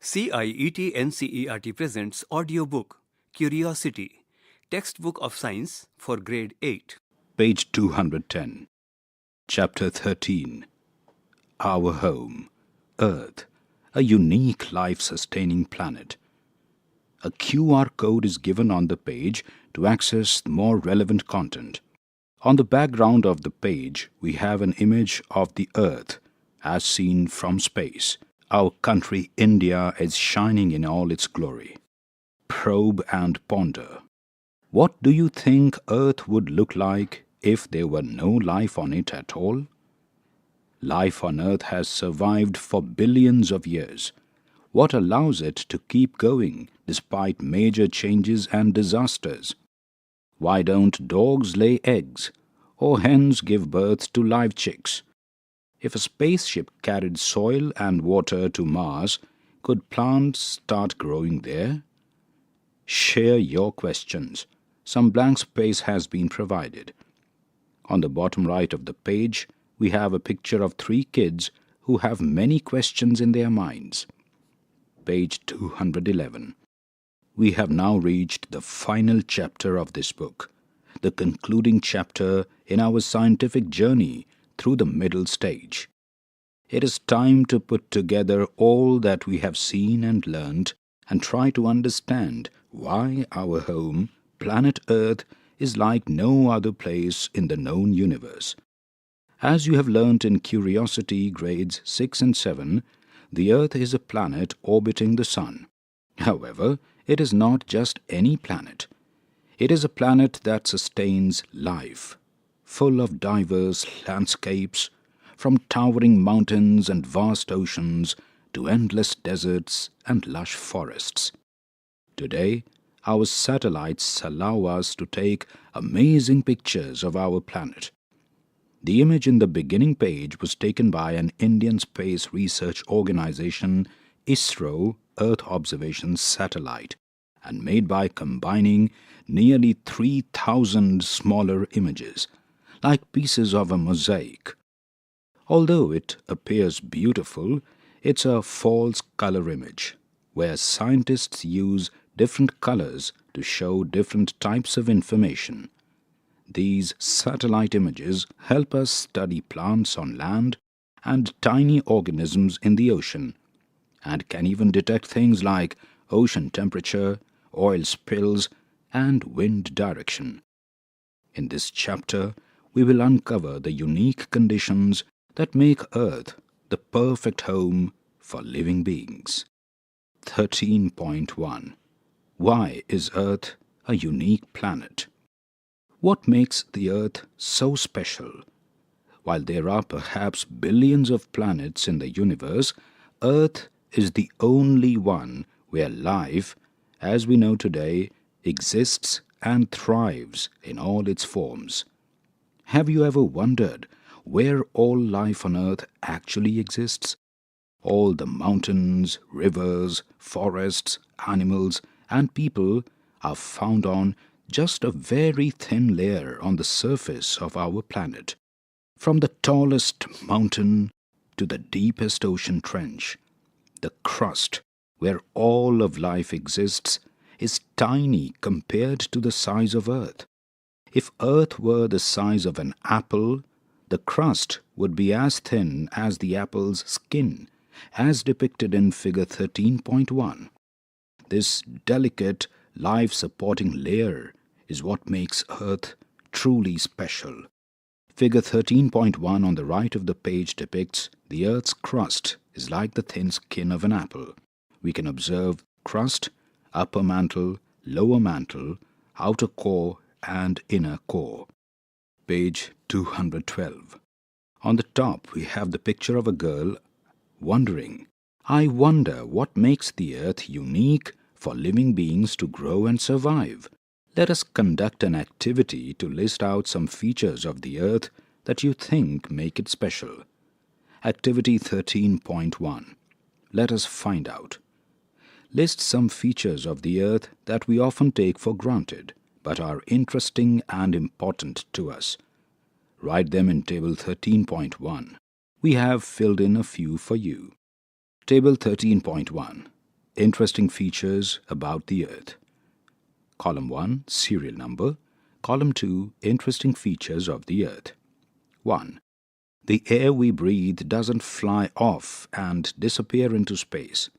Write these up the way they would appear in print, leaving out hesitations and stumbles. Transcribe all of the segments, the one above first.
CIET NCERT presents Audiobook, Curiosity, Textbook of Science for Grade 8. Page 210. Chapter 13. Our Home, Earth, a unique life-sustaining planet. A QR code is given on the page to access more relevant content. On the background of the page, we have an image of the Earth as seen from space. Our country, India, is shining in all its glory. Probe and ponder. What do you think Earth would look like if there were no life on it at all? Life on Earth has survived for billions of years. What allows it to keep going despite major changes and disasters? Why don't dogs lay eggs or hens give birth to live chicks? If a spaceship carried soil and water to Mars, could plants start growing there? Share your questions. Some blank space has been provided. On the bottom right of the page, we have a picture of 3 kids who have many questions in their minds. Page 211. We have now reached the final chapter of this book, the concluding chapter in our scientific journey through the middle stage. It is time to put together all that we have seen and learned and try to understand why our home, planet Earth, is like no other place in the known universe. As you have learnt in Curiosity grades 6 and 7, the Earth is a planet orbiting the Sun. However, it is not just any planet. It is a planet that sustains life, full of diverse landscapes, from towering mountains and vast oceans to endless deserts and lush forests. Today, our satellites allow us to take amazing pictures of our planet. The image in the beginning page was taken by an Indian space research organization, ISRO Earth Observation Satellite, and made by combining nearly 3,000 smaller images, like pieces of a mosaic. Although it appears beautiful, it's a false color image, where scientists use different colors to show different types of information. These satellite images help us study plants on land and tiny organisms in the ocean, and can even detect things like ocean temperature, oil spills, and wind direction. In this chapter, we will uncover the unique conditions that make Earth the perfect home for living beings. 13.1. Why is Earth a unique planet? What makes the Earth so special? While there are perhaps billions of planets in the universe, Earth is the only one where life, as we know today, exists and thrives in all its forms. Have you ever wondered where all life on Earth actually exists? All the mountains, rivers, forests, animals, and people are found on just a very thin layer on the surface of our planet. From the tallest mountain to the deepest ocean trench, the crust, where all of life exists, is tiny compared to the size of Earth. If Earth were the size of an apple, the crust would be as thin as the apple's skin, as depicted in figure 13.1. This delicate, life-supporting layer is what makes Earth truly special. Figure 13.1 on the right of the page depicts the Earth's crust is like the thin skin of an apple. We can observe crust, upper mantle, lower mantle, outer core, and inner core. Page 212. On the top, we have the picture of a girl wondering, I wonder what makes the Earth unique for living beings to grow and survive. Let us conduct an activity to list out some features of the Earth that you think make it special. Activity 13.1. Let us find out. List some features of the Earth that we often take for granted, but are interesting and important to us. Write them in Table 13.1. We have filled in a few for you. Table 13.1. Interesting features about the Earth. Column 1, serial number. Column 2, interesting features of the Earth. 1. The air we breathe doesn't fly off and disappear into space.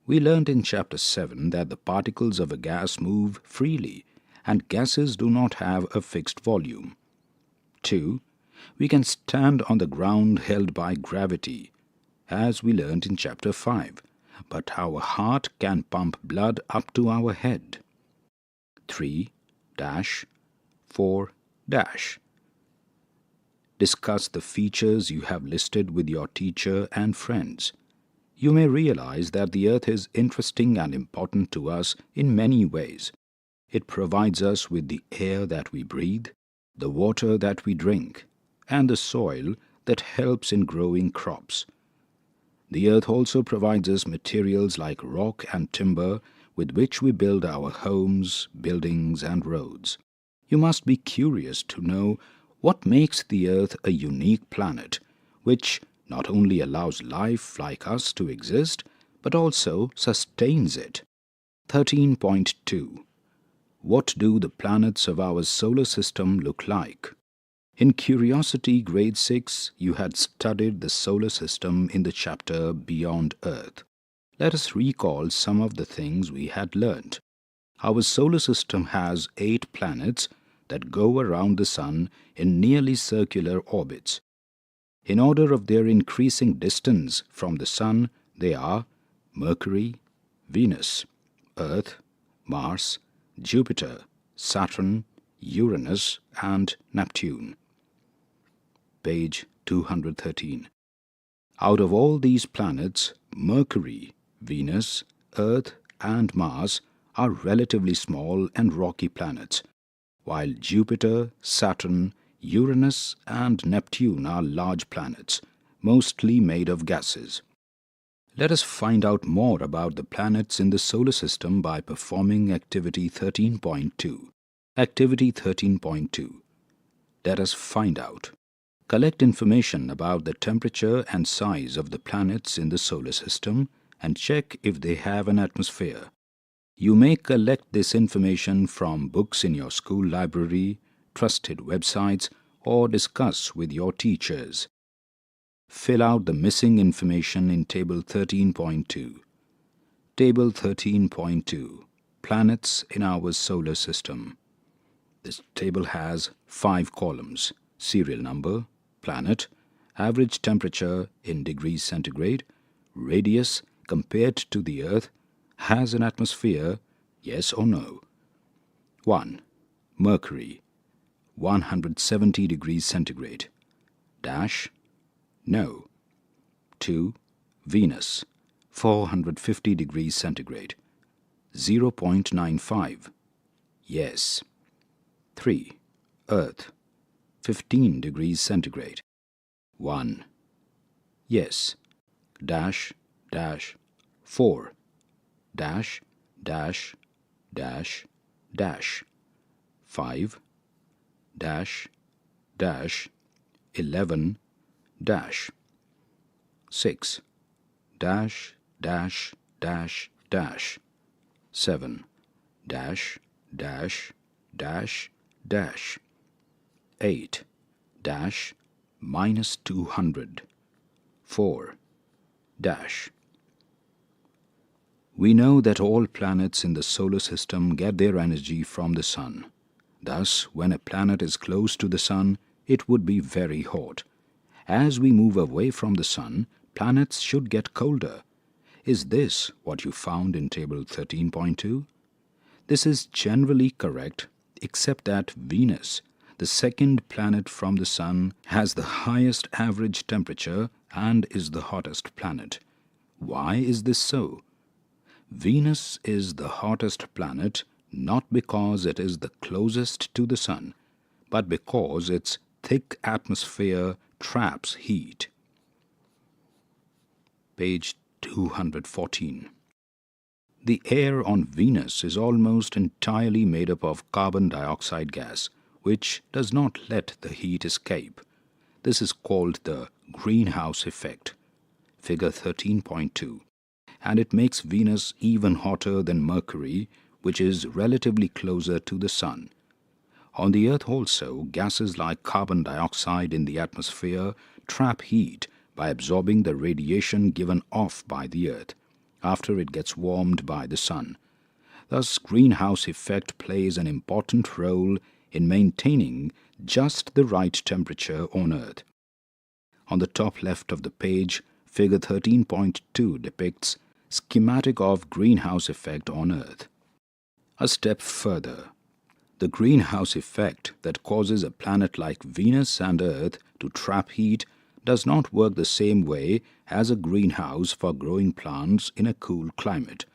We learned in Chapter 7 that the particles of a gas move freely and gases do not have a fixed volume. 2. We can stand on the ground held by gravity, as we learned in Chapter 5, but our heart can pump blood up to our head. 3-4- Discuss the features you have listed with your teacher and friends. You may realize that the Earth is interesting and important to us in many ways. It provides us with the air that we breathe, the water that we drink, and the soil that helps in growing crops. The Earth also provides us materials like rock and timber with which we build our homes, buildings, and roads. You must be curious to know what makes the Earth a unique planet, which not only allows life like us to exist, but also sustains it. 13.2. What do the planets of our solar system look like? In Curiosity Grade 6, you had studied the solar system in the chapter Beyond Earth. Let us recall some of the things we had learnt. Our solar system has 8 planets that go around the Sun in nearly circular orbits. In order of their increasing distance from the Sun, they are Mercury, Venus, Earth, Mars, Jupiter, Saturn, Uranus, and Neptune. Page 213. Out of all these planets, Mercury, Venus, Earth, and Mars are relatively small and rocky planets, while Jupiter, Saturn, Uranus, and Neptune are large planets, mostly made of gases. Let us find out more about the planets in the solar system by performing Activity 13.2. Activity 13.2. Let us find out. Collect information about the temperature and size of the planets in the solar system and check if they have an atmosphere. You may collect this information from books in your school library, trusted websites, or discuss with your teachers. Fill out the missing information in Table 13.2. Table 13.2. Planets in our solar system. This table has 5 columns: serial number, planet, average temperature in degrees centigrade, radius compared to the Earth, has an atmosphere, yes or no. 1. Mercury, 170 degrees centigrade. Dash, no. 2. Venus, 450 degrees centigrade. 0.95, yes. 3. Earth, 15 degrees centigrade. 1. Yes. Dash, dash, 4. Dash, dash, dash, dash. 5. Dash, dash, 11, dash. 6. Dash, dash, dash, dash. 7. Dash, dash, dash, dash. 8. Dash, minus 200. 4. Dash. We know that all planets in the solar system get their energy from the Sun. Thus, when a planet is close to the Sun, it would be very hot. As we move away from the Sun, planets should get colder. Is this what you found in Table 13.2? This is generally correct, except that Venus, the second planet from the Sun, has the highest average temperature and is the hottest planet. Why is this so? Venus is the hottest planet not because it is the closest to the Sun, but because its thick atmosphere traps heat. Page 214. The air on Venus is almost entirely made up of carbon dioxide gas, which does not let the heat escape. This is called the greenhouse effect. Figure 13.2. and it makes Venus even hotter than Mercury, which is relatively closer to the Sun. On the Earth also, gases like carbon dioxide in the atmosphere trap heat by absorbing the radiation given off by the Earth after it gets warmed by the Sun. Thus, greenhouse effect plays an important role in maintaining just the right temperature on Earth. On the top left of the page, figure 13.2 depicts schematic of greenhouse effect on Earth. A step further, the greenhouse effect that causes a planet like Venus and Earth to trap heat does not work the same way as a greenhouse for growing plants in a cool climate.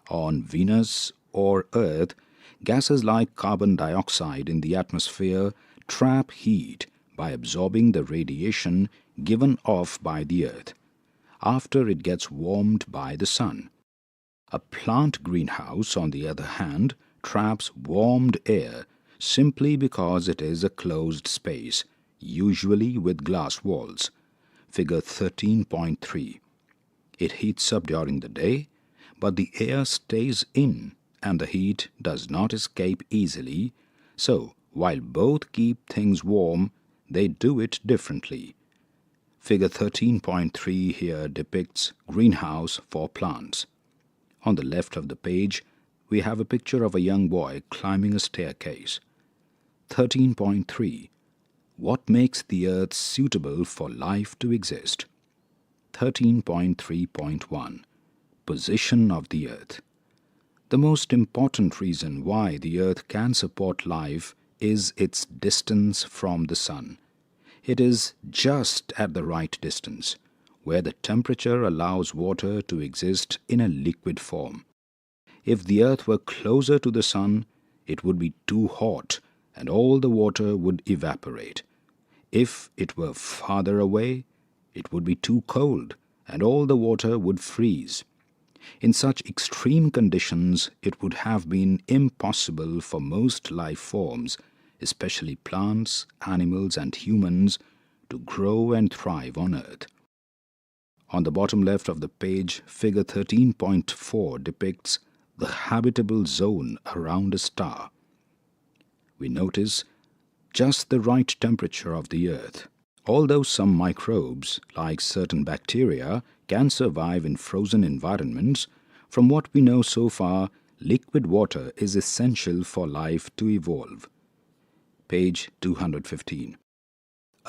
On Venus or Earth, gases like carbon dioxide in the atmosphere trap heat by absorbing the radiation given off by the Earth after it gets warmed by the Sun. A plant greenhouse, on the other hand, traps warmed air simply because it is a closed space, usually with glass walls. Figure 13.3. It heats up during the day, but the air stays in and the heat does not escape easily, so while both keep things warm, they do it differently. Figure 13.3 here depicts greenhouse for plants. On the left of the page, we have a picture of a young boy climbing a staircase. 13.3. What makes the Earth suitable for life to exist? 13.3.1. Position of the Earth. The most important reason why the Earth can support life is its distance from the Sun. It is just at the right distance, where the temperature allows water to exist in a liquid form. If the Earth were closer to the Sun, it would be too hot and all the water would evaporate. If it were farther away, it would be too cold and all the water would freeze. In such extreme conditions, it would have been impossible for most life forms, especially plants, animals, and humans, to grow and thrive on Earth. On the bottom left of the page, figure 13.4 depicts the habitable zone around a star. We notice just the right temperature of the Earth. Although some microbes, like certain bacteria, can survive in frozen environments, from what we know so far, liquid water is essential for life to evolve. Page 215.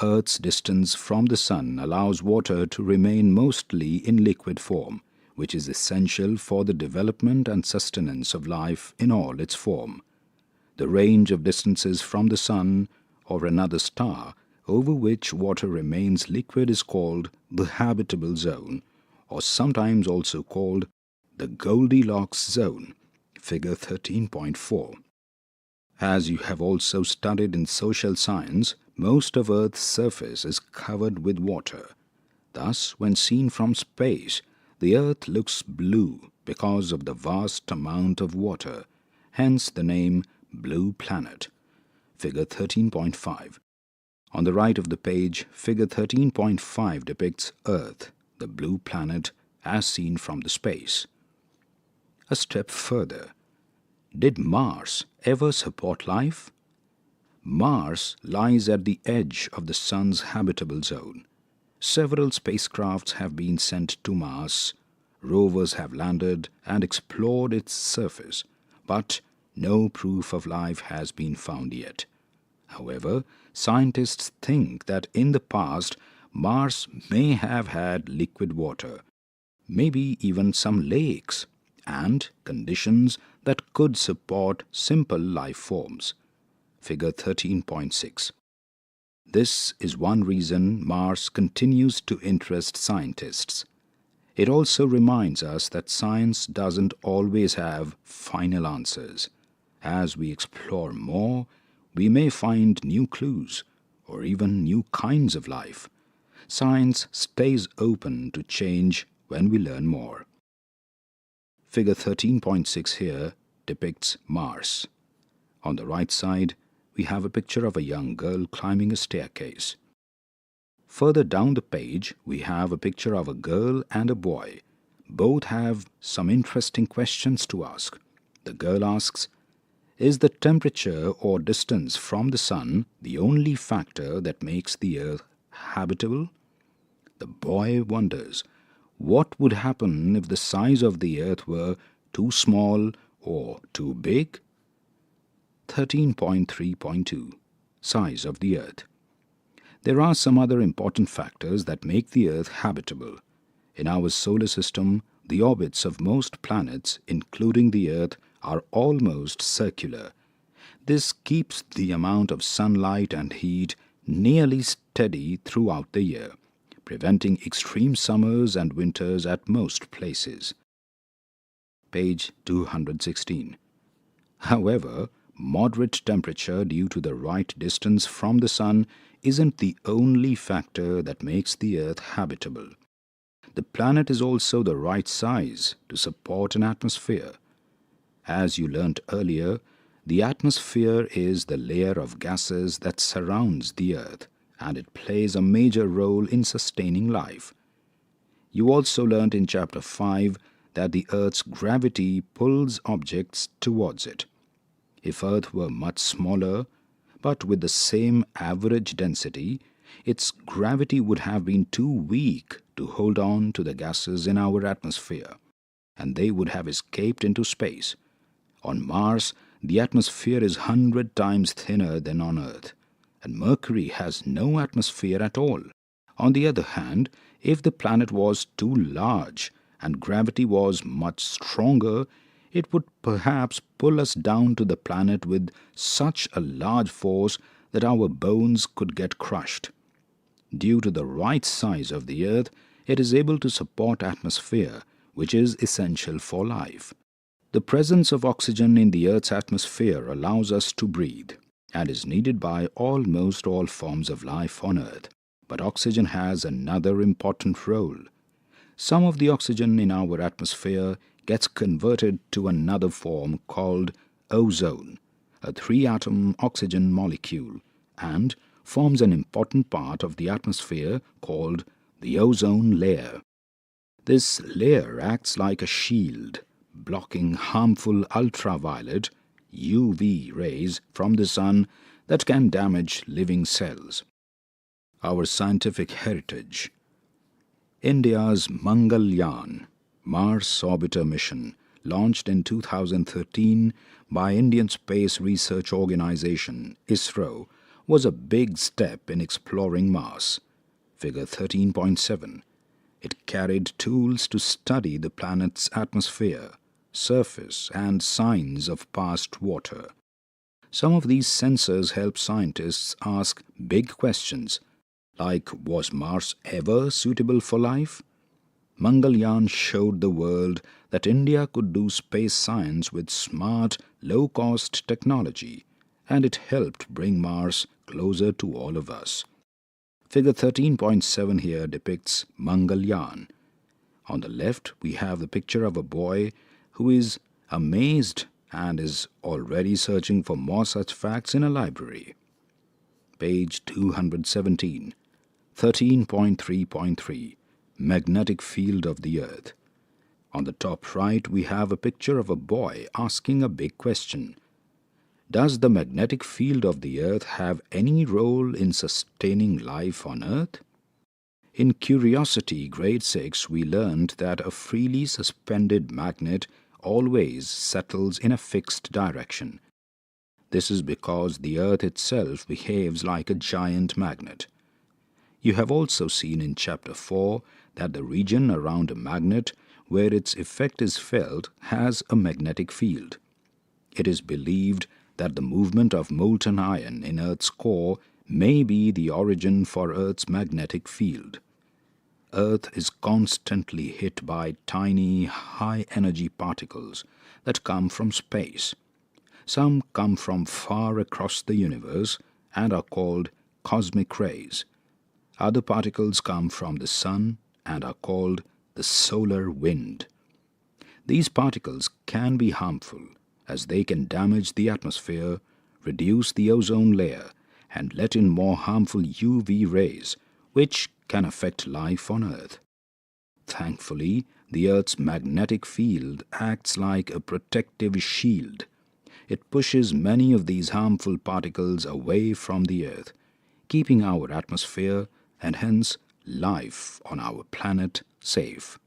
Earth's distance from the Sun allows water to remain mostly in liquid form, which is essential for the development and sustenance of life in all its form. The range of distances from the Sun or another star over which water remains liquid is called the habitable zone, or sometimes also called the Goldilocks zone, figure 13.4. As you have also studied in social science, most of Earth's surface is covered with water. Thus, when seen from space, the Earth looks blue because of the vast amount of water, hence the name Blue Planet. Figure 13.5. On the right of the page, figure 13.5 depicts Earth, the blue planet, as seen from the space. A step further. Did Mars ever support life? Mars lies at the edge of the Sun's habitable zone. Several spacecrafts have been sent to Mars. Rovers have landed and explored its surface, but no proof of life has been found yet. However, scientists think that in the past, Mars may have had liquid water, maybe even some lakes, and conditions that could support simple life forms. Figure 13.6. This is one reason Mars continues to interest scientists. It also reminds us that science doesn't always have final answers. As we explore more, we may find new clues or even new kinds of life. Science stays open to change when we learn more. Figure 13.6 here depicts Mars. On the right side, we have a picture of a young girl climbing a staircase. Further down the page, we have a picture of a girl and a boy. Both have some interesting questions to ask. The girl asks, is the temperature or distance from the sun the only factor that makes the earth habitable? The boy wonders, what would happen if the size of the earth were too small or too big? 13.3.2 Size of the earth. There are some other important factors that make the earth habitable. In our solar system, the orbits of most planets, including the earth, are almost circular. This keeps the amount of sunlight and heat nearly steady throughout the year, preventing extreme summers and winters at most places. Page 216. However, moderate temperature due to the right distance from the sun isn't the only factor that makes the earth habitable. The planet is also the right size to support an atmosphere. As you learnt earlier, the atmosphere is the layer of gases that surrounds the earth, and it plays a major role in sustaining life. You also learnt in chapter 5 that the earth's gravity pulls objects towards it. If Earth were much smaller, but with the same average density, its gravity would have been too weak to hold on to the gases in our atmosphere, and they would have escaped into space. On Mars, the atmosphere is 100 times thinner than on Earth, and Mercury has no atmosphere at all. On the other hand, if the planet was too large and gravity was much stronger, it would perhaps pull us down to the planet with such a large force that our bones could get crushed. Due to the right size of the earth, it is able to support atmosphere, which is essential for life. The presence of oxygen in the earth's atmosphere allows us to breathe and is needed by almost all forms of life on earth. But oxygen has another important role. Some of the oxygen in our atmosphere gets converted to another form called ozone, a 3-atom oxygen molecule, and forms an important part of the atmosphere called the ozone layer. This layer acts like a shield, blocking harmful ultraviolet UV rays from the sun that can damage living cells. Our scientific heritage. India's Mangalyaan, Mars Orbiter mission, launched in 2013 by Indian Space Research Organization, ISRO, was a big step in exploring Mars. Figure 13.7. It carried tools to study the planet's atmosphere, surface, and signs of past water. Some of these sensors help scientists ask big questions, like was Mars ever suitable for life? Mangalyaan showed the world that India could do space science with smart, low-cost technology, and it helped bring Mars closer to all of us. Figure 13.7 here depicts Mangalyaan. On the left, we have the picture of a boy who is amazed and is already searching for more such facts in a library. Page 217, 13.3.3. Magnetic field of the earth. On the top right, we have a picture of a boy asking a big question. Does the magnetic field of the earth have any role in sustaining life on earth? In Curiosity, grade 6, we learned that a freely suspended magnet always settles in a fixed direction. This is because the earth itself behaves like a giant magnet. You have also seen in chapter 4 that the region around a magnet where its effect is felt has a magnetic field. It is believed that the movement of molten iron in Earth's core may be the origin for Earth's magnetic field. Earth is constantly hit by tiny, high-energy particles that come from space. Some come from far across the universe and are called cosmic rays. Other particles come from the sun and are called the solar wind. These particles can be harmful as they can damage the atmosphere, reduce the ozone layer, and let in more harmful UV rays, which can affect life on Earth. Thankfully, the Earth's magnetic field acts like a protective shield. It pushes many of these harmful particles away from the Earth, keeping our atmosphere and hence life on our planet safe.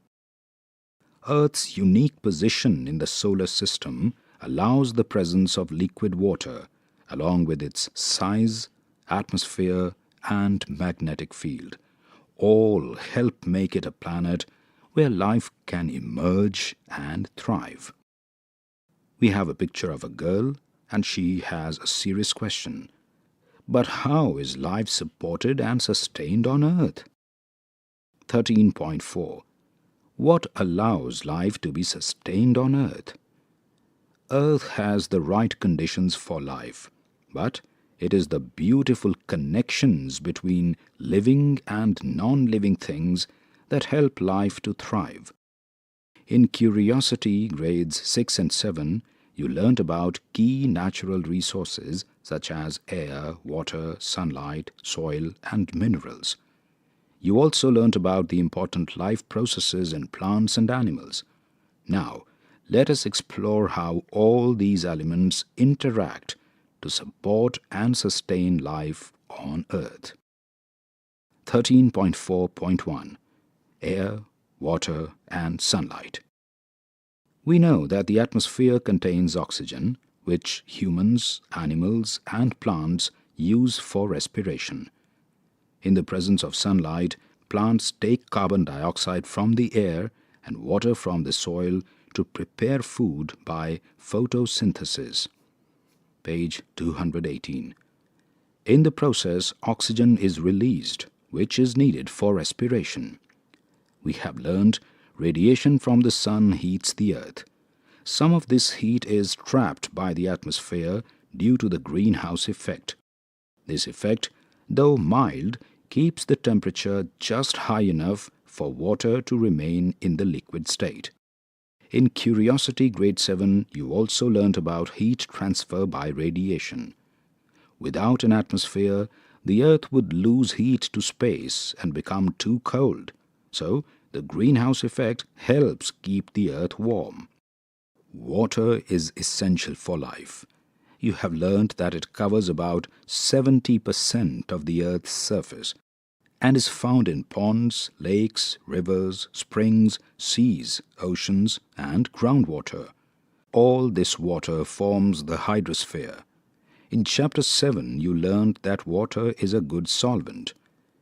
Earth's unique position in the solar system allows the presence of liquid water, along with its size, atmosphere, and magnetic field. All help make it a planet where life can emerge and thrive. We have a picture of a girl, and she has a serious question. But how is life supported and sustained on Earth? 13.4. What allows life to be sustained on Earth? Earth has the right conditions for life, but it is the beautiful connections between living and non-living things that help life to thrive. In Curiosity grades 6 and 7, you learnt about key natural resources such as air, water, sunlight, soil, and minerals. You also learnt about the important life processes in plants and animals. Now, let us explore how all these elements interact to support and sustain life on Earth. 13.4.1 Air, Water, and Sunlight. We know that the atmosphere contains oxygen, which humans, animals, and plants use for respiration. In the presence of sunlight, plants take carbon dioxide from the air and water from the soil to prepare food by photosynthesis. Page 218. In the process, oxygen is released, which is needed for respiration. We have learned radiation from the sun heats the earth. Some of this heat is trapped by the atmosphere due to the greenhouse effect. This effect, though mild, keeps the temperature just high enough for water to remain in the liquid state. In Curiosity grade 7, you also learnt about heat transfer by radiation. Without an atmosphere, the Earth would lose heat to space and become too cold. So, the greenhouse effect helps keep the Earth warm. Water is essential for life. You have learnt that it covers about 70% of the Earth's surface and is found in ponds, lakes, rivers, springs, seas, oceans, and groundwater. All this water forms the hydrosphere. In Chapter 7, you learned that water is a good solvent.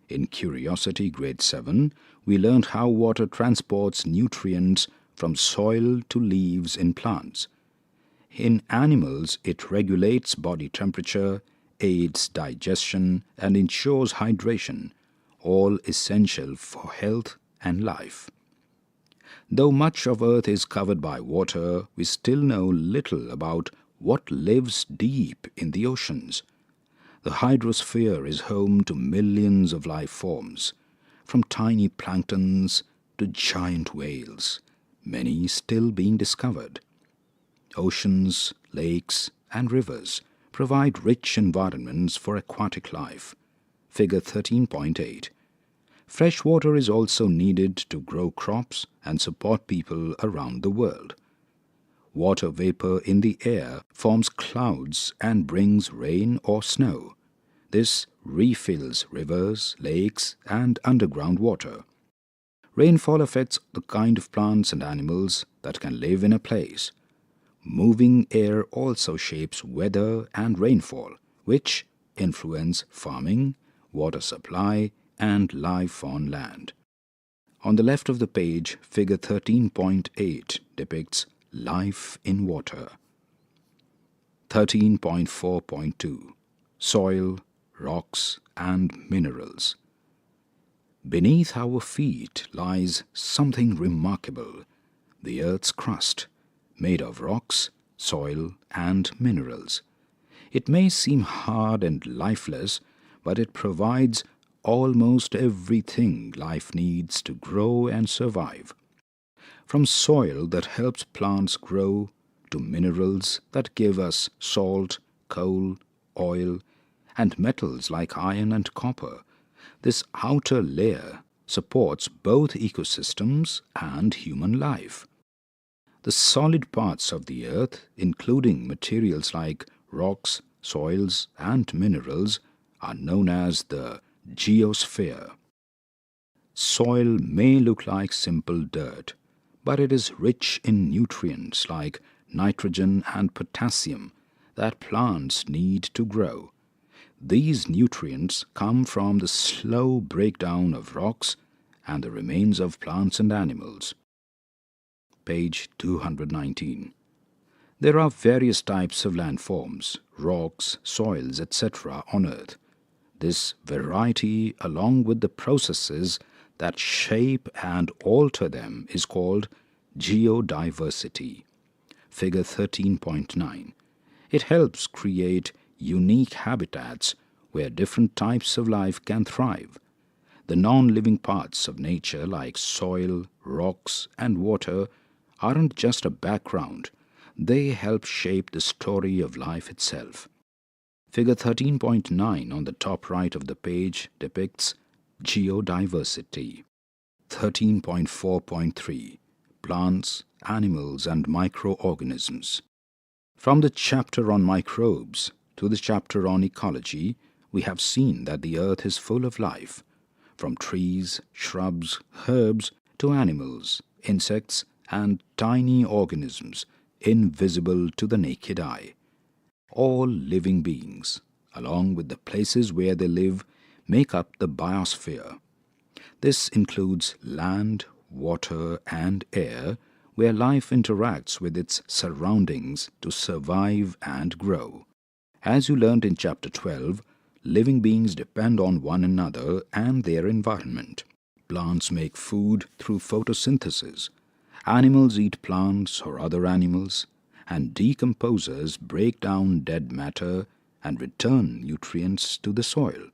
In Curiosity grade 7, we learned how water transports nutrients from soil to leaves in plants. In animals, it regulates body temperature, aids digestion, and ensures hydration, all essential for health and life. Though much of Earth is covered by water, we still know little about what lives deep in the oceans. The hydrosphere is home to millions of life forms, from tiny planktons to giant whales, many still being discovered. Oceans, lakes, and rivers provide rich environments for aquatic life. Figure 13.8. Fresh water is also needed to grow crops and support people around the world. Water vapor in the air forms clouds and brings rain or snow. This refills rivers, lakes, and underground water. Rainfall affects the kind of plants and animals that can live in a place. Moving air also shapes weather and rainfall, which influence farming, water supply, and life on land. On the left of the page, figure 13.8 depicts life in water. 13.4.2 Soil, Rocks, and Minerals. Beneath our feet lies something remarkable, the Earth's crust, made of rocks, soil, and minerals. It may seem hard and lifeless, but it provides almost everything life needs to grow and survive. From soil that helps plants grow to minerals that give us salt, coal, oil, and metals like iron and copper, this outer layer, supports both ecosystems and human life. The solid parts of the earth, including materials like rocks, soils, and minerals, are known as the geosphere. Soil may look like simple dirt, but it is rich in nutrients like nitrogen and potassium that plants need to grow. These nutrients come from the slow breakdown of rocks and the remains of plants and animals. Page 219. There are various types of landforms, rocks, soils, etc. on Earth. This variety, along with the processes that shape and alter them, is called geodiversity. Figure 13.9. It helps create unique habitats where different types of life can thrive. The non-living parts of nature like soil, rocks, and water aren't just a background, they help shape the story of life itself. Figure 13.9 on the top right of the page depicts geodiversity. 13.4.3 Plants, Animals and Microorganisms. From the chapter on microbes to the chapter on ecology, we have seen that the earth is full of life, from trees, shrubs, herbs to animals, insects, and tiny organisms invisible to the naked eye. All living beings, along with the places where they live, make up the biosphere. This includes land, water, and air, where life interacts with its surroundings to survive and grow. As you learned in Chapter 12, living beings depend on one another and their environment. Plants make food through photosynthesis. Animals eat plants or other animals, and decomposers break down dead matter and return nutrients to the soil.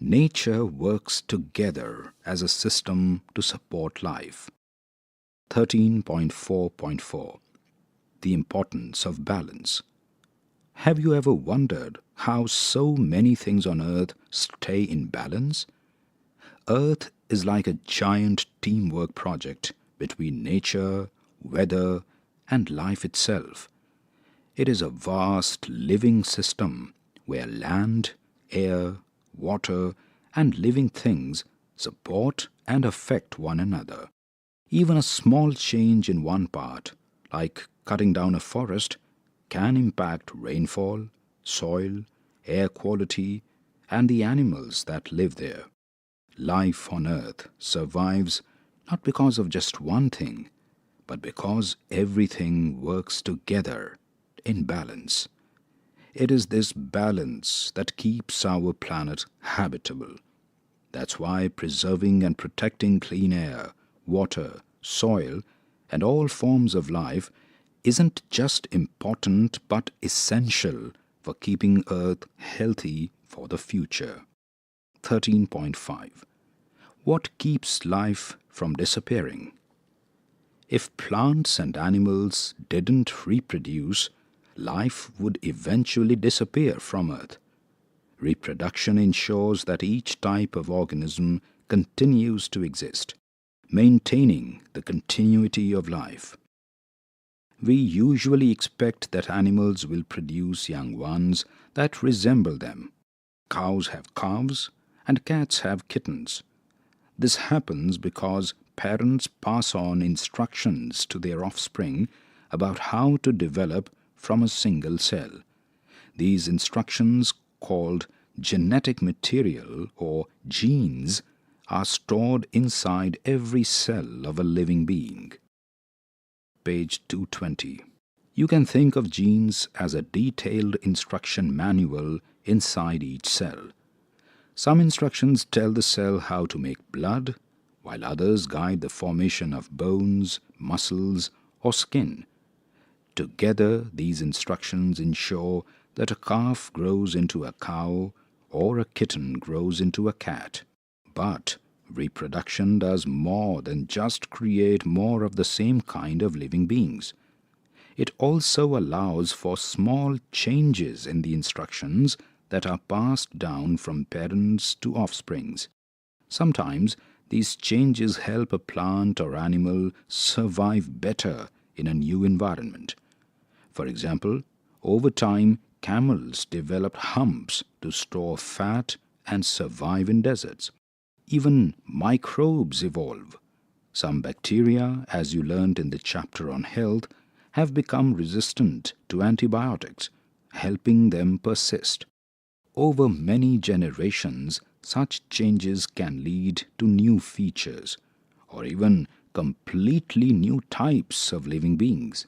Nature works together as a system to support life. 13.4.4 The importance of balance. Have you ever wondered how so many things on Earth stay in balance? Earth is like a giant teamwork project between nature, weather, and life itself. It is a vast living system where land, air, water, and living things support and affect one another. Even a small change in one part, like cutting down a forest, can impact rainfall, soil, air quality, and the animals that live there. Life on Earth survives not because of just one thing, but because everything works together in balance. It is this balance that keeps our planet habitable. That's why preserving and protecting clean air, water, soil, and all forms of life isn't just important but essential for keeping Earth healthy for the future. 13.5 What keeps life from disappearing? If plants and animals didn't reproduce, life would eventually disappear from Earth. Reproduction ensures that each type of organism continues to exist, maintaining the continuity of life. We usually expect that animals will produce young ones that resemble them. Cows have calves and cats have kittens. This happens because parents pass on instructions to their offspring about how to develop from a single cell. These instructions, called genetic material or genes, are stored inside every cell of a living being. Page 220. You can think of genes as a detailed instruction manual inside each cell. Some instructions tell the cell how to make blood, while others guide the formation of bones, muscles, or skin. Together, these instructions ensure that a calf grows into a cow or a kitten grows into a cat. But reproduction does more than just create more of the same kind of living beings. It also allows for small changes in the instructions that are passed down from parents to offsprings. Sometimes These changes help a plant or animal survive better in a new environment. For example, over time, camels developed humps to store fat and survive in deserts. Even microbes evolve. Some bacteria, as you learned in the chapter on health, have become resistant to antibiotics, helping them persist. Over many generations, such changes can lead to new features or even completely new types of living beings.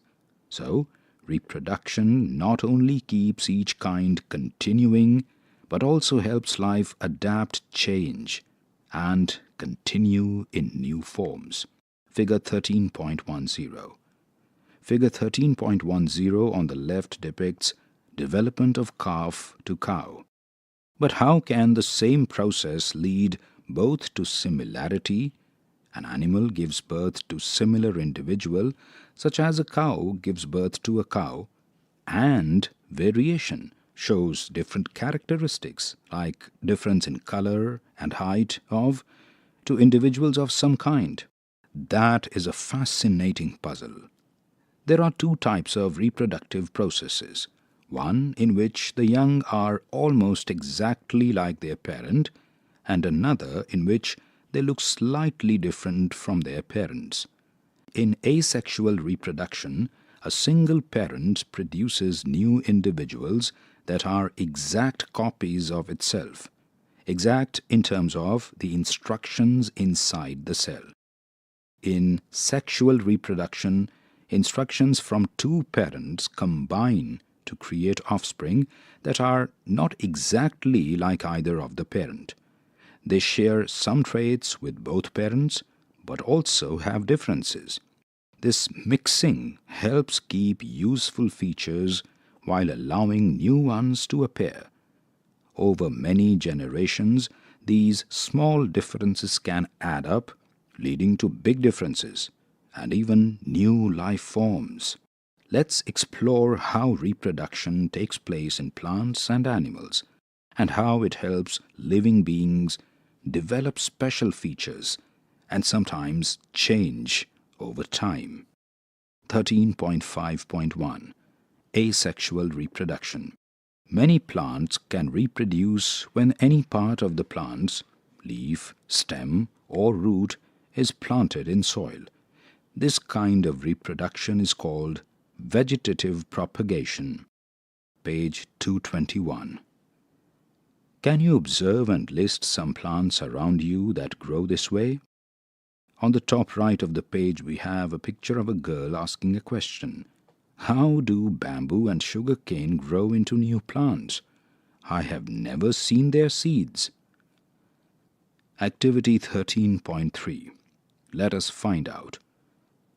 So, reproduction not only keeps each kind continuing but also helps life adapt, change, and continue in new forms. Figure 13.10. Figure 13.10 on the left depicts development of calf to cow. But how can the same process lead both to similarity? An animal gives birth to similar individual, such as a cow gives birth to a cow, and variation shows different characteristics like difference in color and height of to individuals of some kind. That is a fascinating puzzle. There are two types of reproductive processes. One in which the young are almost exactly like their parent, and another in which they look slightly different from their parents. In asexual reproduction, a single parent produces new individuals that are exact copies of itself, exact in terms of the instructions inside the cell. In sexual reproduction, instructions from two parents combine to create offspring that are not exactly like either of the parent. They share some traits with both parents, but also have differences. This mixing helps keep useful features while allowing new ones to appear. Over many generations, these small differences can add up, leading to big differences and even new life forms. Let's explore how reproduction takes place in plants and animals, and how it helps living beings develop special features and sometimes change over time. 13.5.1 Asexual reproduction. Many plants can reproduce when any part of the plant's leaf, stem, or root is planted in soil. This kind of reproduction is called vegetative propagation. Page 221. Can you observe and list some plants around you that grow this way? On the top right of the page we have a picture of a girl asking a question. How do bamboo and sugar cane grow into new plants? I have never seen their seeds. Activity 13.3. Let us find out.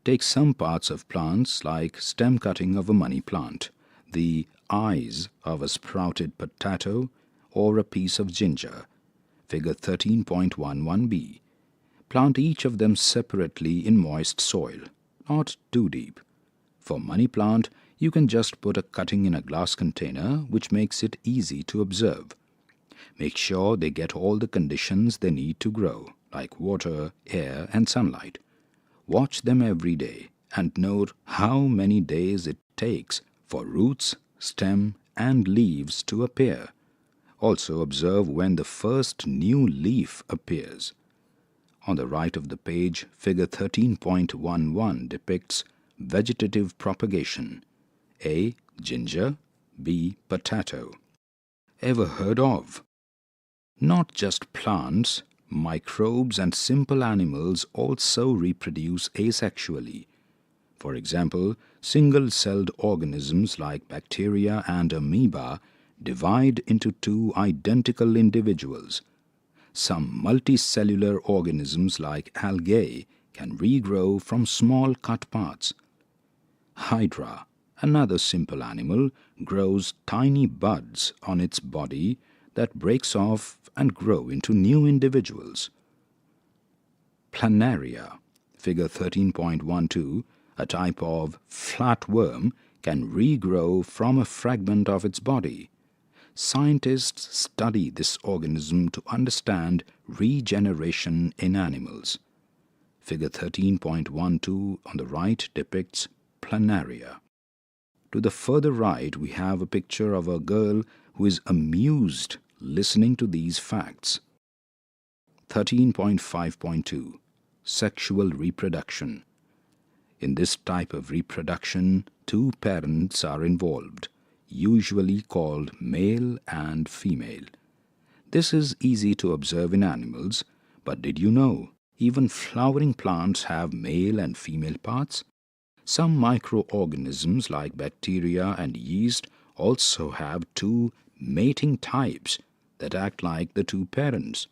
Take some parts of plants like stem cutting of a money plant, the eyes of a sprouted potato, or a piece of ginger. Figure 13.11b. Plant each of them separately in moist soil, not too deep. For money plant, you can just put a cutting in a glass container, which makes it easy to observe. Make sure they get all the conditions they need to grow, like water, air, and sunlight. Watch them every day and note how many days it takes for roots, stem, and leaves to appear. Also observe when the first new leaf appears. On the right of the page, figure 13.11 depicts vegetative propagation. A. Ginger. B. Potato. Ever heard of? Not just plants, microbes and simple animals also reproduce asexually. For example, single-celled organisms like bacteria and amoeba divide into two identical individuals. Some multicellular organisms like algae can regrow from small cut parts. Hydra, another simple animal, grows tiny buds on its body that breaks off and grow into new individuals. Planaria, figure 13.12, a type of flatworm, can regrow from a fragment of its body. Scientists study this organism to understand regeneration in animals. Figure 13.12 on the right depicts planaria. To the further right, we have a picture of a girl who is amused listening to these facts. 13.5.2 Sexual reproduction. In this type of reproduction, two parents are involved, usually called male and female. This is easy to observe in animals, but did you know even flowering plants have male and female parts? Some microorganisms like bacteria and yeast also have two mating types that act like the two parents.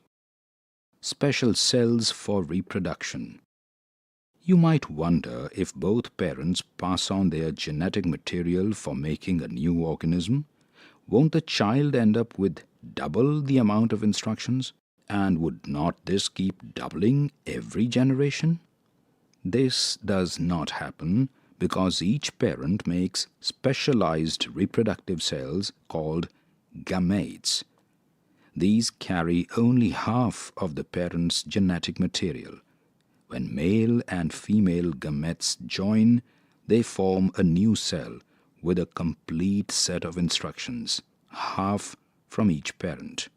Special cells for reproduction. You might wonder if both parents pass on their genetic material for making a new organism. Won't the child end up with double the amount of instructions? And would not this keep doubling every generation? This does not happen because each parent makes specialized reproductive cells called gametes. These carry only half of the parent's genetic material. When male and female gametes join, they form a new cell with a complete set of instructions, half from each parent.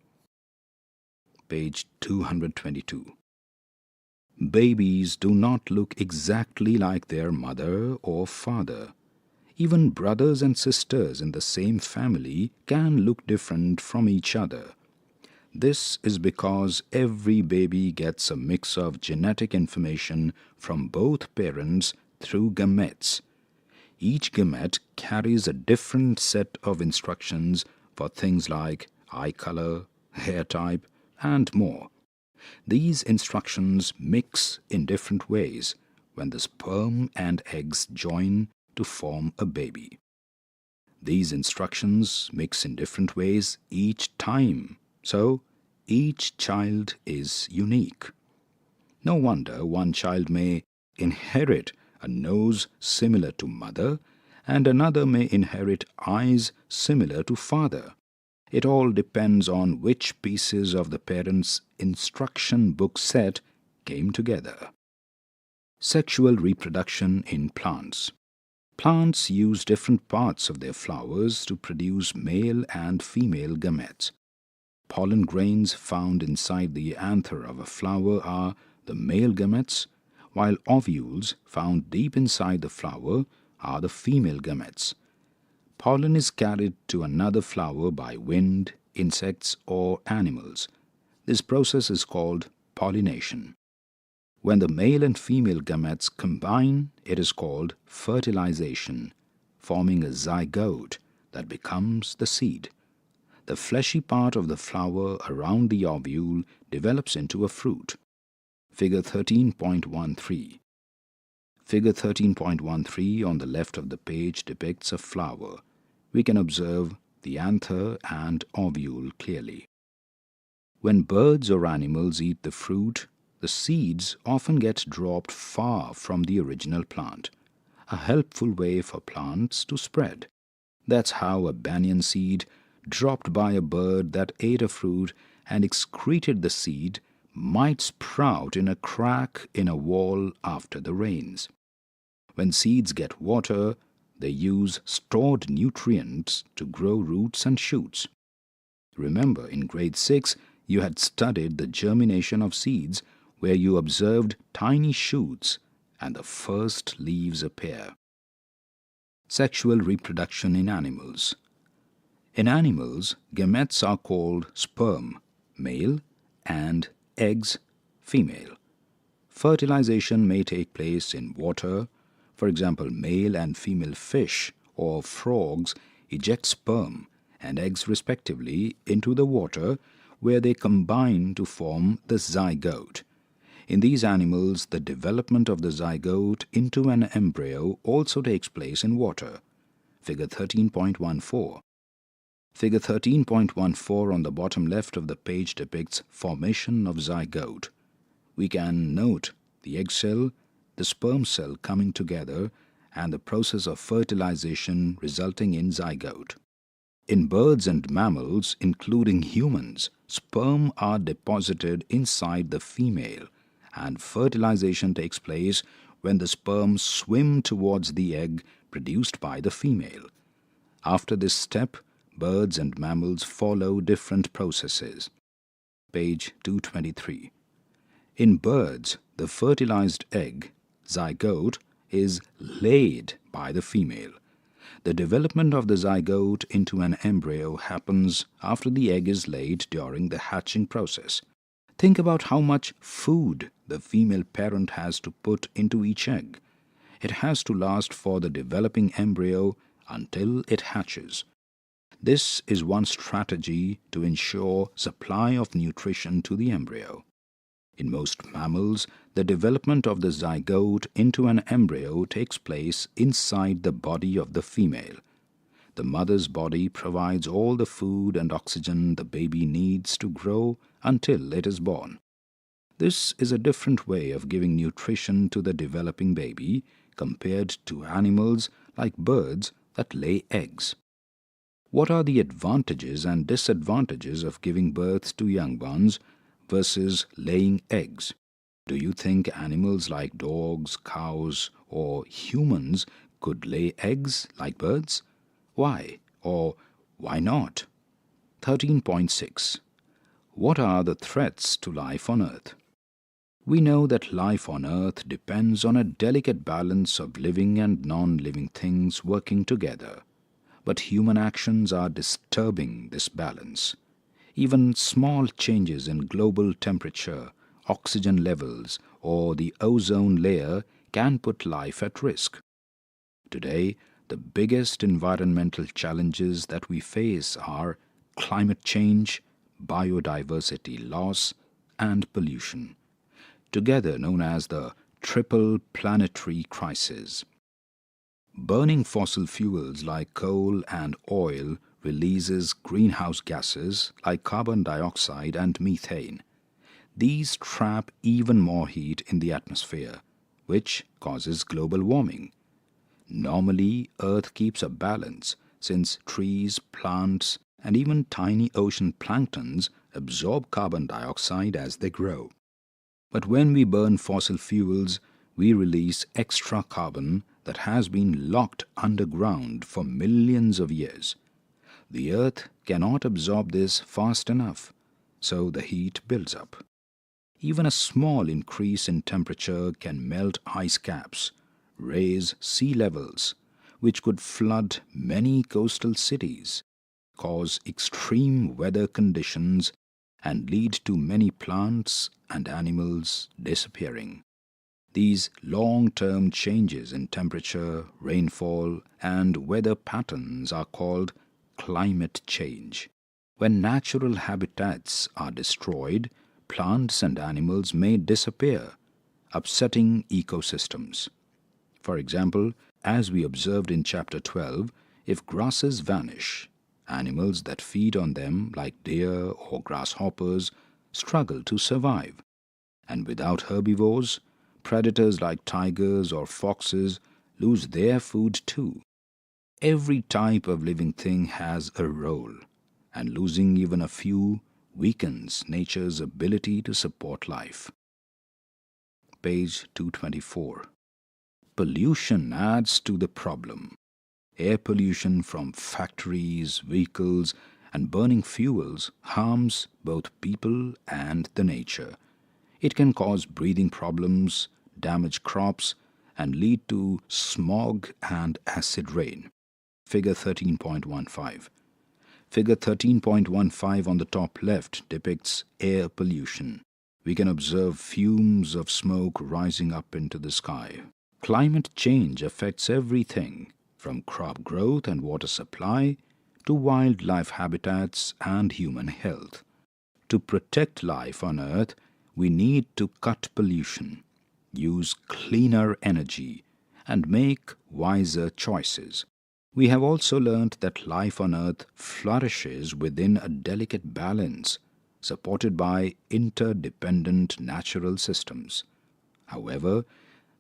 Page 222. Babies do not look exactly like their mother or father. Even brothers and sisters in the same family can look different from each other. This is because every baby gets a mix of genetic information from both parents through gametes. Each gamete carries a different set of instructions for things like eye color, hair type, and more. These instructions mix in different ways when the sperm and eggs join to form a baby. These instructions mix in different ways each time, so each child is unique. No wonder one child may inherit a nose similar to mother and another may inherit eyes similar to father. It all depends on which pieces of the parent's instruction book set came together. Sexual reproduction in plants. Plants use different parts of their flowers to produce male and female gametes. Pollen grains found inside the anther of a flower are the male gametes, while ovules found deep inside the flower are the female gametes. Pollen is carried to another flower by wind, insects, or animals. This process is called pollination. When the male and female gametes combine, it is called fertilization, forming a zygote that becomes the seed. The fleshy part of the flower around the ovule develops into a fruit. Figure 13.13. Figure 13.13 on the left of the page depicts a flower. We can observe the anther and ovule clearly. When birds or animals eat the fruit, the seeds often get dropped far from the original plant, a helpful way for plants to spread. That's how a banyan seed dropped by a bird that ate a fruit and excreted the seed might sprout in a crack in a wall after the rains. When seeds get water, they use stored nutrients to grow roots and shoots. Remember, in grade 6, you had studied the germination of seeds where you observed tiny shoots and the first leaves appear. Sexual reproduction in animals. In animals, gametes are called sperm, male, and eggs, female. Fertilization may take place in water. For example, male and female fish or frogs eject sperm and eggs respectively into the water where they combine to form the zygote. In these animals, the development of the zygote into an embryo also takes place in water. Figure 13.14. Figure 13.14 on the bottom left of the page depicts formation of zygote. We can note the egg cell, the sperm cell coming together, and the process of fertilization resulting in zygote. In birds and mammals, including humans, sperm are deposited inside the female, and fertilization takes place when the sperm swim towards the egg produced by the female. After this step, birds and mammals follow different processes. Page 223. In birds, the fertilized egg, zygote, is laid by the female. The development of the zygote into an embryo happens after the egg is laid during the hatching process. Think about how much food the female parent has to put into each egg. It has to last for the developing embryo until it hatches. This is one strategy to ensure supply of nutrition to the embryo. In most mammals, the development of the zygote into an embryo takes place inside the body of the female. The mother's body provides all the food and oxygen the baby needs to grow until it is born. This is a different way of giving nutrition to the developing baby compared to animals like birds that lay eggs. What are the advantages and disadvantages of giving birth to young ones versus laying eggs? Do you think animals like dogs, cows, or humans could lay eggs like birds? Why or why not? 13.6. What are the threats to life on Earth? We know that life on Earth depends on a delicate balance of living and non-living things working together. But human actions are disturbing this balance. Even small changes in global temperature, oxygen levels, or the ozone layer can put life at risk. Today, the biggest environmental challenges that we face are climate change, biodiversity loss, and pollution, together known as the triple planetary crisis. Burning fossil fuels like coal and oil releases greenhouse gases like carbon dioxide and methane. These trap even more heat in the atmosphere, which causes global warming. Normally, Earth keeps a balance since trees, plants, and even tiny ocean planktons absorb carbon dioxide as they grow. But when we burn fossil fuels, we release extra carbon that has been locked underground for millions of years. The Earth cannot absorb this fast enough, so the heat builds up. Even a small increase in temperature can melt ice caps, raise sea levels, which could flood many coastal cities, cause extreme weather conditions, and lead to many plants and animals disappearing. These long-term changes in temperature, rainfall, and weather patterns are called climate change. When natural habitats are destroyed, plants and animals may disappear, upsetting ecosystems. For example, as we observed in Chapter 12, if grasses vanish, animals that feed on them, like deer or grasshoppers, struggle to survive. And without herbivores, predators like tigers or foxes lose their food too. Every type of living thing has a role, and losing even a few weakens nature's ability to support life. Page 224. Pollution adds to the problem. Air pollution from factories, vehicles, and burning fuels harms both people and the nature. It can cause breathing problems, damage crops, and lead to smog and acid rain. Figure 13.15. Figure 13.15 on the top left depicts air pollution. We can observe fumes of smoke rising up into the sky. Climate change affects everything, from crop growth and water supply to wildlife habitats and human health. To protect life on Earth, we need to cut pollution, use cleaner energy, and make wiser choices. We have also learned that life on Earth flourishes within a delicate balance, supported by interdependent natural systems. However,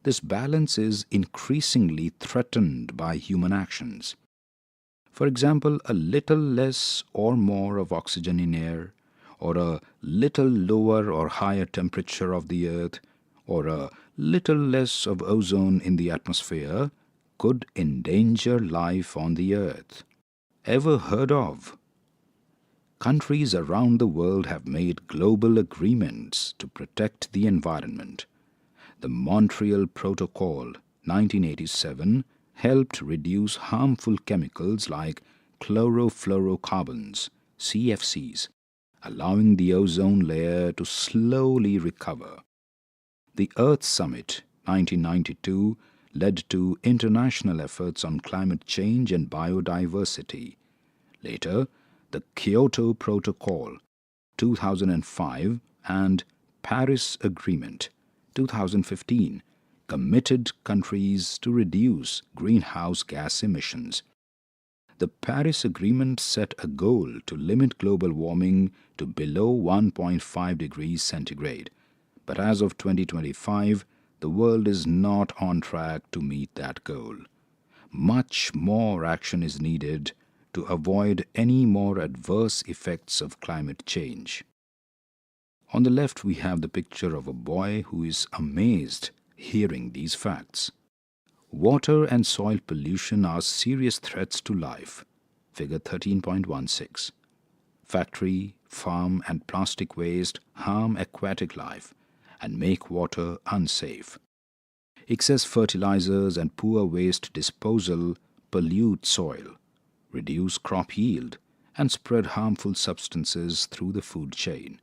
this balance is increasingly threatened by human actions. For example, a little less or more of oxygen in air, or a little lower or higher temperature of the earth, or a little less of ozone in the atmosphere could endanger life on the earth. Ever heard of? Countries around the world have made global agreements to protect the environment. The Montreal Protocol 1987 helped reduce harmful chemicals like chlorofluorocarbons, CFCs, allowing the ozone layer to slowly recover. The Earth Summit 1992 led to international efforts on climate change and biodiversity. Later, the Kyoto Protocol 2005 and Paris Agreement 2015 committed countries to reduce greenhouse gas emissions. The Paris Agreement set a goal to limit global warming to below 1.5 degrees centigrade. But as of 2025, the world is not on track to meet that goal. Much more action is needed to avoid any more adverse effects of climate change. On the left, we have the picture of a boy who is amazed hearing these facts. Water and soil pollution are serious threats to life. Figure 13.16. Factory, farm, and plastic waste harm aquatic life and make water unsafe. Excess fertilizers and poor waste disposal pollute soil, reduce crop yield, and spread harmful substances through the food chain.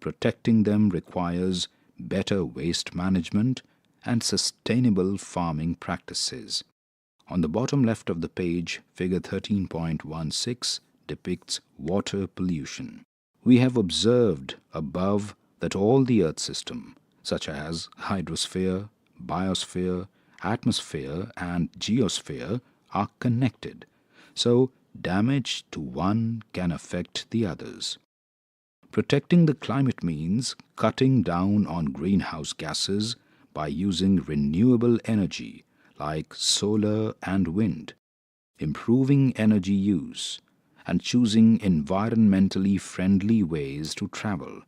Protecting them requires better waste management and sustainable farming practices. On the bottom left of the page, figure 13.16 depicts water pollution. We have observed above that all the Earth system, such as hydrosphere, biosphere, atmosphere, and geosphere, are connected, so damage to one can affect the others. Protecting the climate means cutting down on greenhouse gases by using renewable energy like solar and wind, improving energy use, and choosing environmentally friendly ways to travel.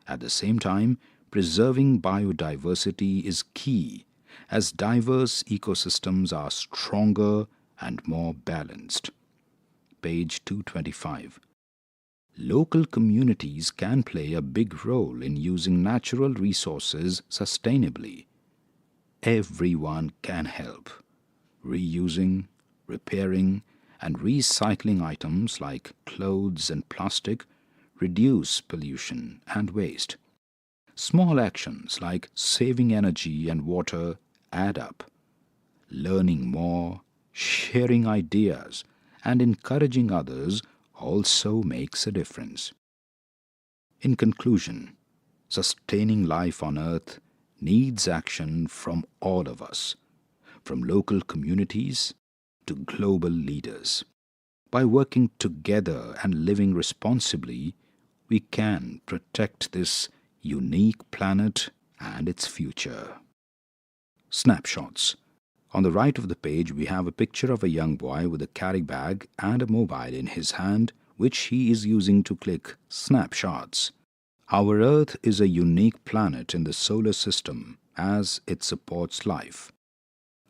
At the same time, preserving biodiversity is key, as diverse ecosystems are stronger and more balanced. Page 225. Local communities can play a big role in using natural resources sustainably. Everyone can help. Reusing, repairing, and recycling items like clothes and plastic reduce pollution and waste. Small actions like saving energy and water add up. Learning more, sharing ideas, and encouraging others also makes a difference. In conclusion, sustaining life on Earth needs action from all of us, from local communities to global leaders. By working together and living responsibly, we can protect this unique planet and its future. Snapshots. On the right of the page, we have a picture of a young boy with a carry bag and a mobile in his hand, which he is using to click snapshots. Our Earth is a unique planet in the solar system as it supports life.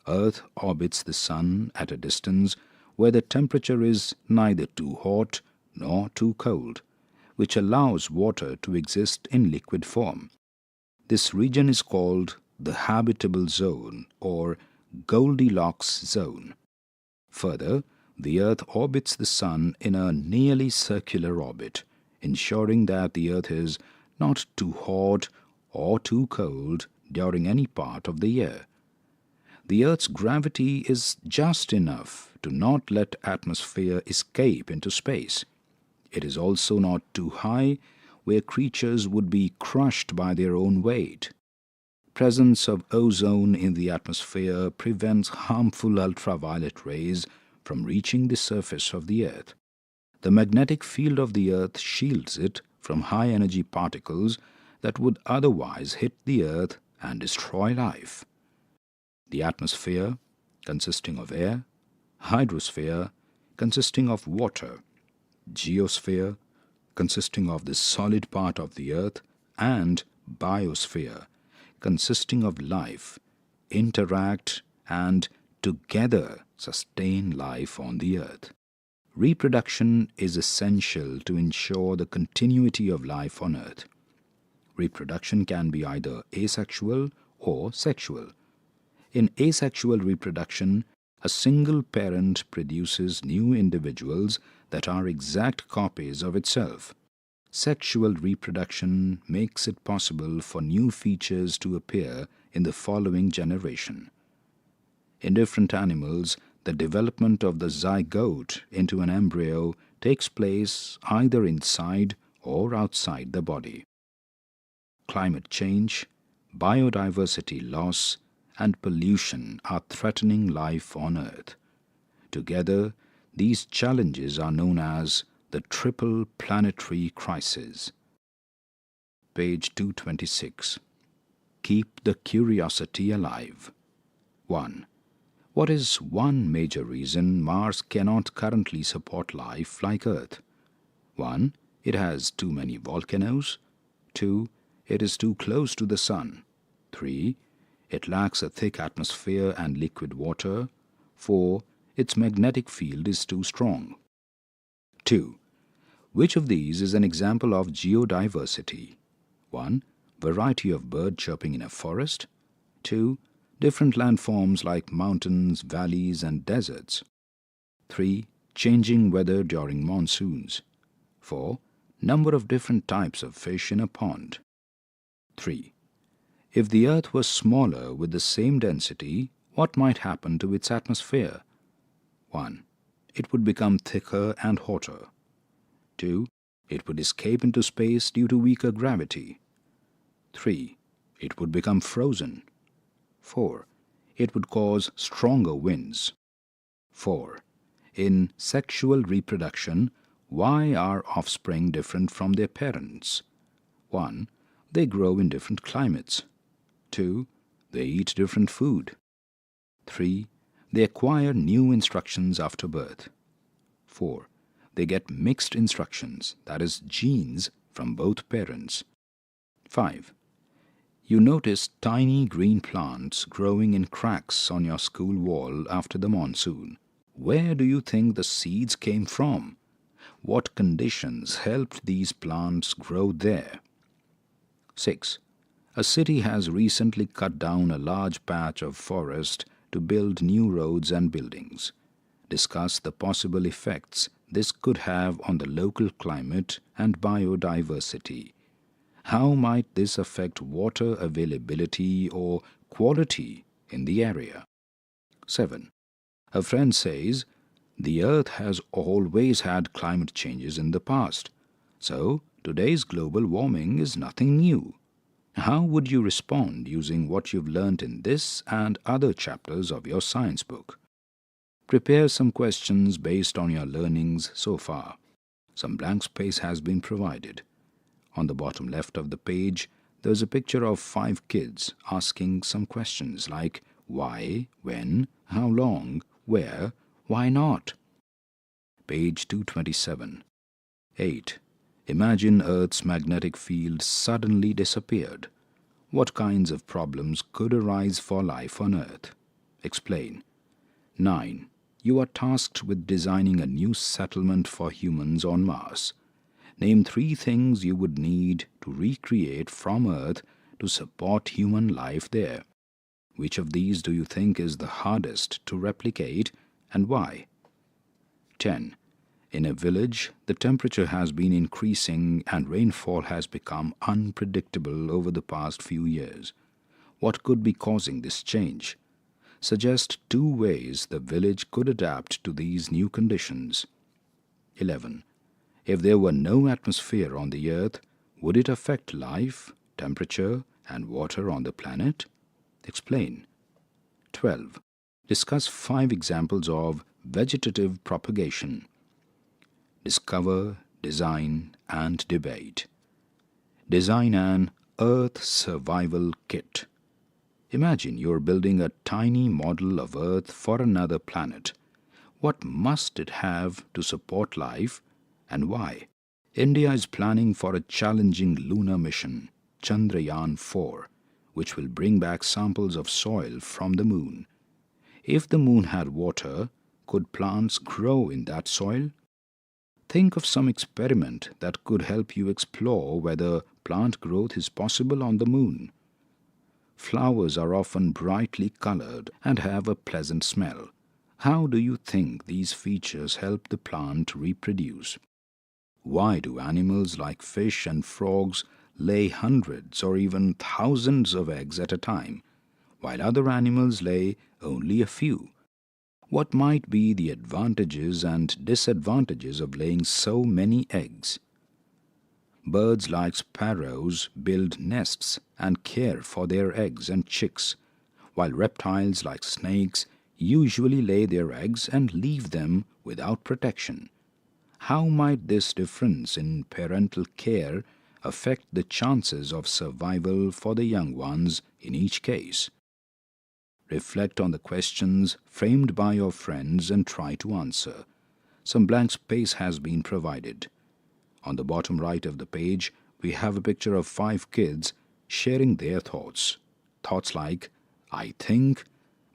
Earth orbits the Sun at a distance where the temperature is neither too hot nor too cold, which allows water to exist in liquid form. This region is called the habitable zone or Goldilocks zone. Further, the Earth orbits the Sun in a nearly circular orbit, ensuring that the Earth is not too hot or too cold during any part of the year. The Earth's gravity is just enough to not let atmosphere escape into space. It is also not too high where creatures would be crushed by their own weight. Presence of ozone in the atmosphere prevents harmful ultraviolet rays from reaching the surface of the Earth. The magnetic field of the Earth shields it from high-energy particles that would otherwise hit the Earth and destroy life. The atmosphere, consisting of air, hydrosphere, consisting of water, geosphere, consisting of the solid part of the earth, and biosphere, consisting of life, interact and together sustain life on the earth. Reproduction is essential to ensure the continuity of life on earth. Reproduction can be either asexual or sexual. In asexual reproduction, a single parent produces new individuals that are exact copies of itself. Sexual reproduction makes it possible for new features to appear in the following generation. In different animals, the development of the zygote into an embryo takes place either inside or outside the body. Climate change, biodiversity loss, and pollution are threatening life on Earth. Together, these challenges are known as the triple planetary crisis. Page 226. Keep the curiosity alive. 1. What is one major reason Mars cannot currently support life like Earth? 1. It has too many volcanoes. 2. It is too close to the Sun. 3. It lacks a thick atmosphere and liquid water. 4. Its magnetic field is too strong. 2. Which of these is an example of geodiversity? 1. Variety of bird chirping in a forest. 2. Different landforms like mountains, valleys, and deserts. 3. Changing weather during monsoons. 4. Number of different types of fish in a pond. 3. If the Earth was smaller with the same density, what might happen to its atmosphere? 1. It would become thicker and hotter. 2. It would escape into space due to weaker gravity. 3. It would become frozen. 4. It would cause stronger winds. 4. In sexual reproduction, why are offspring different from their parents? 1. They grow in different climates. 2. They eat different food. 3. They acquire new instructions after birth. 4. They get mixed instructions, that is, genes, from both parents. 5. You notice tiny green plants growing in cracks on your school wall after the monsoon. Where do you think the seeds came from? What conditions helped these plants grow there? 6. A city has recently cut down a large patch of forest to build new roads and buildings. Discuss the possible effects this could have on the local climate and biodiversity. How might this affect water availability or quality in the area? 7. A friend says, the Earth has always had climate changes in the past, so today's global warming is nothing new. How would you respond using what you've learned in this and other chapters of your science book? Prepare some questions based on your learnings so far. Some blank space has been provided. On the bottom left of the page, there's a picture of 5 kids asking some questions like why, when, how long, where, why not? Page 227. 8. Imagine Earth's magnetic field suddenly disappeared. What kinds of problems could arise for life on Earth? Explain. 9. You are tasked with designing a new settlement for humans on Mars. Name 3 things you would need to recreate from Earth to support human life there. Which of these do you think is the hardest to replicate and why? 10. In a village, the temperature has been increasing and rainfall has become unpredictable over the past few years. What could be causing this change? Suggest 2 ways the village could adapt to these new conditions. 11. If there were no atmosphere on the Earth, would it affect life, temperature, and water on the planet? Explain. 12. Discuss 5 examples of vegetative propagation. Discover, design, and debate. Design an Earth Survival Kit. Imagine you're building a tiny model of Earth for another planet. What must it have to support life, and why? India is planning for a challenging lunar mission, Chandrayaan-4, which will bring back samples of soil from the moon. If the moon had water, could plants grow in that soil? Think of some experiment that could help you explore whether plant growth is possible on the moon. Flowers are often brightly colored and have a pleasant smell. How do you think these features help the plant reproduce? Why do animals like fish and frogs lay hundreds or even thousands of eggs at a time, while other animals lay only a few? What might be the advantages and disadvantages of laying so many eggs? Birds like sparrows build nests and care for their eggs and chicks, while reptiles like snakes usually lay their eggs and leave them without protection. How might this difference in parental care affect the chances of survival for the young ones in each case? Reflect on the questions framed by your friends and try to answer. Some blank space has been provided. On the bottom right of the page, we have a picture of 5 kids sharing their thoughts. Thoughts like, I think,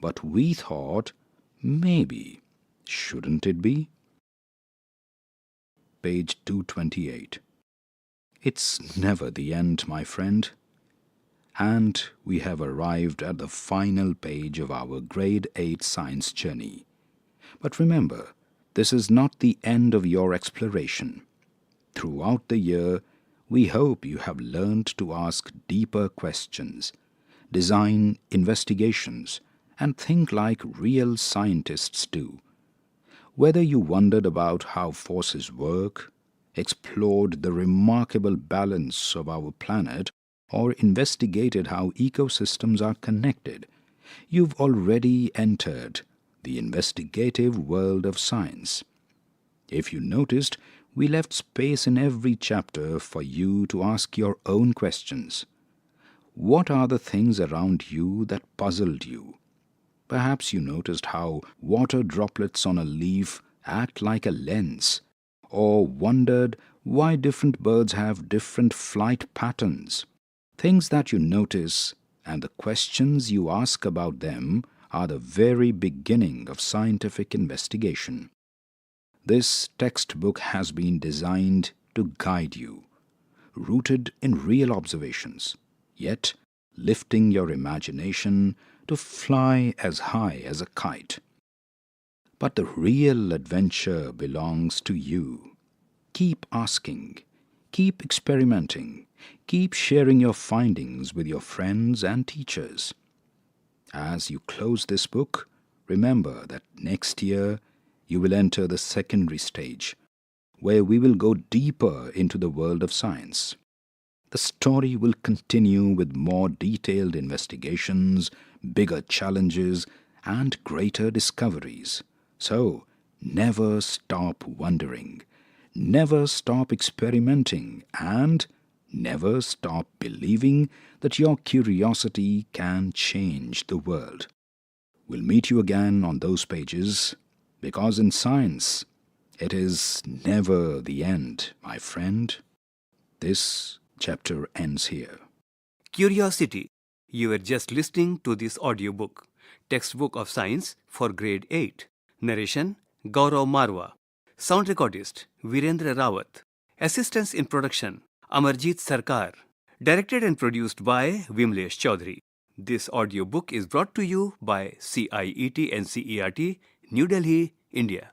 but we thought, maybe, shouldn't it be? Page 228. It's never the end, my friend. And we have arrived at the final page of our Grade 8 science journey. But remember, this is not the end of your exploration. Throughout the year, we hope you have learned to ask deeper questions, design investigations, and think like real scientists do. Whether you wondered about how forces work, explored the remarkable balance of our planet, or investigated how ecosystems are connected, you've already entered the investigative world of science. If you noticed, we left space in every chapter for you to ask your own questions. What are the things around you that puzzled you? Perhaps you noticed how water droplets on a leaf act like a lens, or wondered why different birds have different flight patterns. Things that you notice and the questions you ask about them are the very beginning of scientific investigation. This textbook has been designed to guide you, rooted in real observations, yet lifting your imagination to fly as high as a kite. But the real adventure belongs to you. Keep asking, keep experimenting, keep sharing your findings with your friends and teachers. As you close this book, remember that next year you will enter the secondary stage, where we will go deeper into the world of science. The story will continue with more detailed investigations, bigger challenges, and greater discoveries. So, never stop wondering, never stop experimenting, and never stop believing that your curiosity can change the world. We'll meet you again on those pages, because in science, it is never the end, my friend. This chapter ends here. Curiosity. You were just listening to this audiobook, Textbook of Science for Grade 8. Narration, Gaurav Marwa. Sound recordist, Virendra Rawat. Assistance in production, Amarjit Sarkar. Directed and produced by Vimlesh Chaudhary. This audiobook is brought to you by CIET NCERT, New Delhi, India.